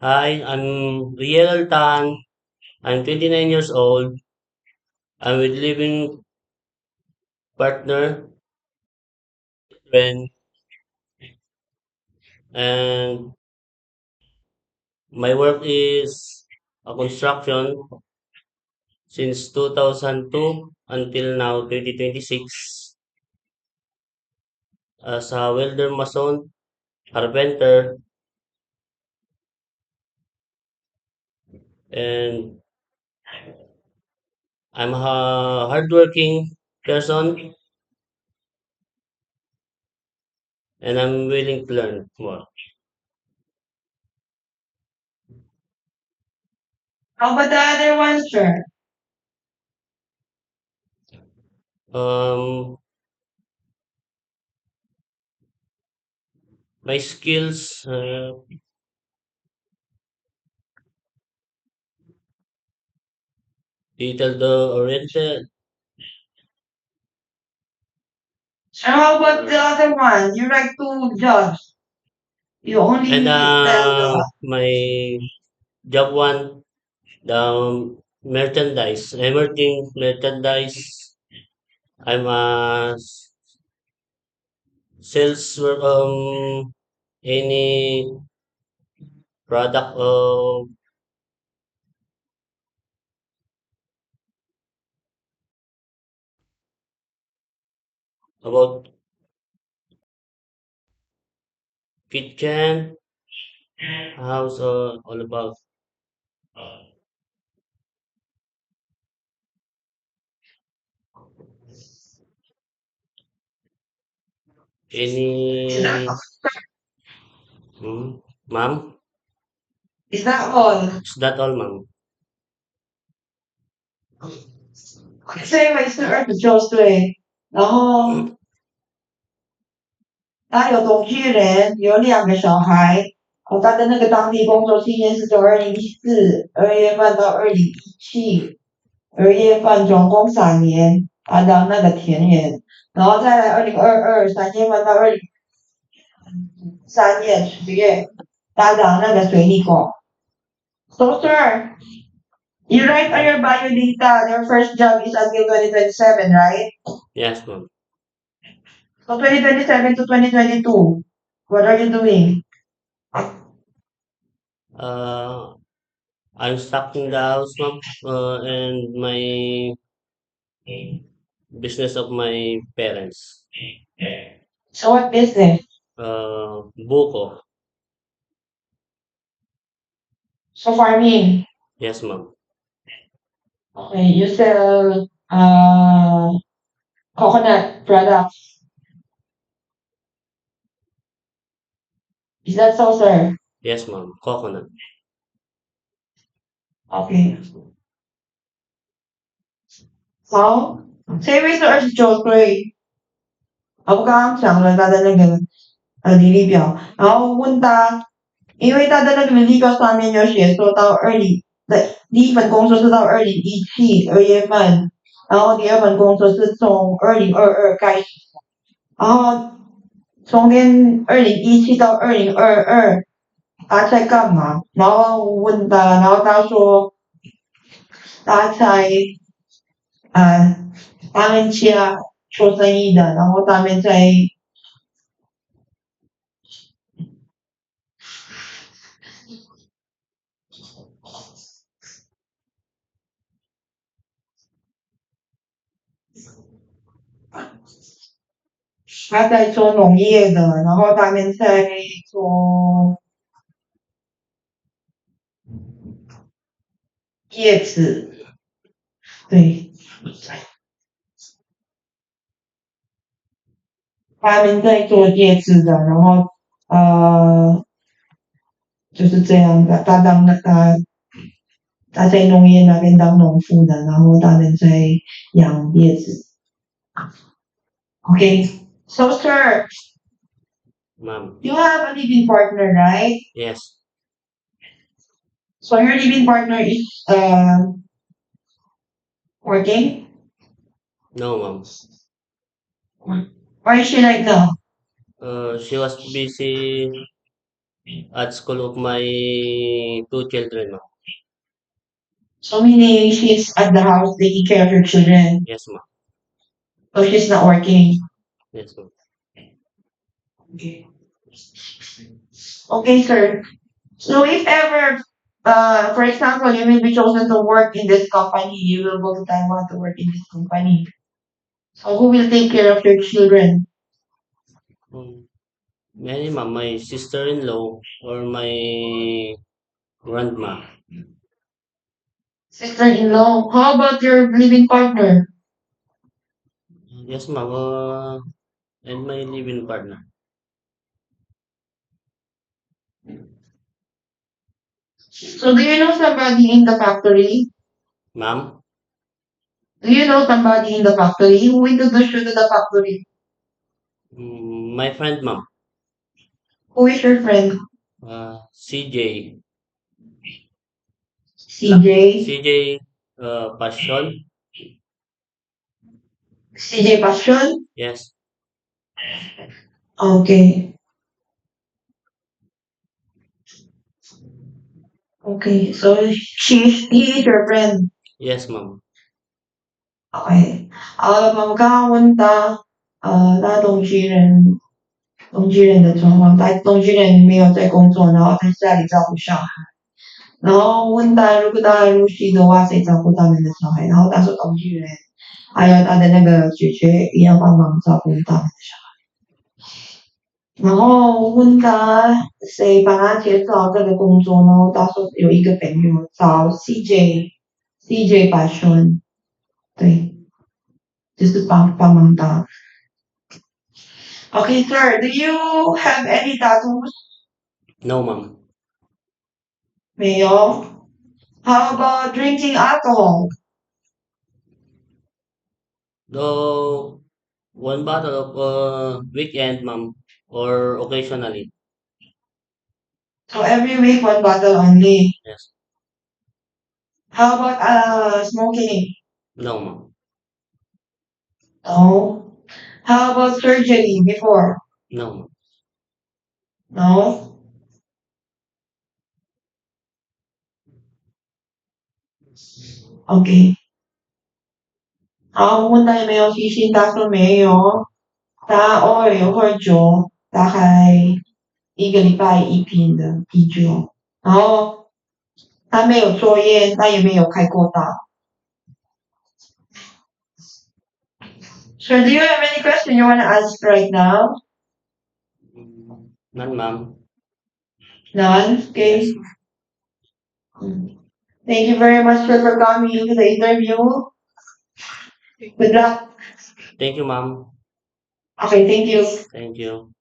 Hi, I'm Riel Tan. I'm 29 years old. I'm with living partner, friend, and my work is a construction since 2002 until now 2026 as a welder, mason, carpenter, and I'm a hardworking person and I'm willing to learn more. How about the other one, sir? Um, my skills, detail oriented. So how about the other one? You like two jobs. You And only tell my job one, the merchandise, emerging merchandise. I'm a sales work, any product about kitchen, house, all about is that any, hmm, ma'am. is that all? Is that all, ma'am? Kasi我是29岁，然后他有同居人，有2个小孩，他的那个当地工作期间是从2014、2月份到2017，2月份从工3年，他到那个田园，然后再来2022、3月份到2023年，you write on your bio data, your first job is until 2027, right? Yes, ma'am. So 2027 to 2022, what are you doing? Uh, I'm stuck in the house, ma'am, and my business of my parents. So what business? Buko. So farming. Yes, ma'am. Okay, you sell coconut products. Is that so, sir? Yes, ma'am. Coconut. Okay.好，这位是29岁，我刚刚讲了他的那个履历表，然后问他，因为他的那个履历表上面有写说到第一份工作是到2017、2月份，然后第二份工作是从2022开始，然后中间2017到2022他在干嘛？然后问他，然后他说他在呃他们家做生意的，然后他们在做农业的，然后他们在做叶子，对，他们在做叶子的，然后就是这样的，他在农业那边当农夫的，然后他们在养叶子。Okay, so sir, Ma'am. you have a living partner, right? Yes. So your living partner is working? No, ma'am. Where is she right now? She was busy at school of my two children, ma'am. So meaning she's at the house taking care of her children. Yes, ma'am. So she's not working. Yes, ma'am. Okay. Okay, sir. So if ever, for example, you will be chosen to work in this company, you will go to Taiwan to work in this company. So who will take care of your children? Many, ma'am. My sister-in-law or my grandma. Sister-in-law. How about your living partner? Yes, ma'am. And my living partner. So do you know somebody in the factory? Ma'am, Do you know somebody in the factory? Who introduced you to the factory? my friend, ma'am. Who is your friend? CJ. CJ? CJ Passion. CJ Passion? Yes. Okay. Okay. So he is your friend. Yes, ma'am. Okay. 我刚刚问到，他同居人的状况，他同居人没有在工作，然后在家里照顾小孩，然后问他如果他入戏的话，谁照顾他们的小孩？然后他说同居人还有他的那个姐姐也要帮忙照顾他们的小孩。然后问他谁帮他介绍这个工作，然后他说有一个朋友找 CJ 白顺，对，就是帮忙他。Okay, sir, do you have any tattoos? No, ma'am. 没有。How about drinking alcohol? Though one bottle of weekend, ma'am, or occasionally. So every week one bottle only. Yes. How about smoking? No, ma'am. No. How about surgery before? No, ma'am. No. Okay. 好，问他有没有吸心，他说没有，他偶尔有喝酒，大概1个礼拜1瓶的啤酒，然后他没有抽烟，他也没有开过刀。Sir, do you have any question you want to ask right now? None, ma'am. None? Okay. Yes. Thank you very much, sir, for coming into the interview. Good luck. Thank you, ma'am. Okay, thank you. Thank you.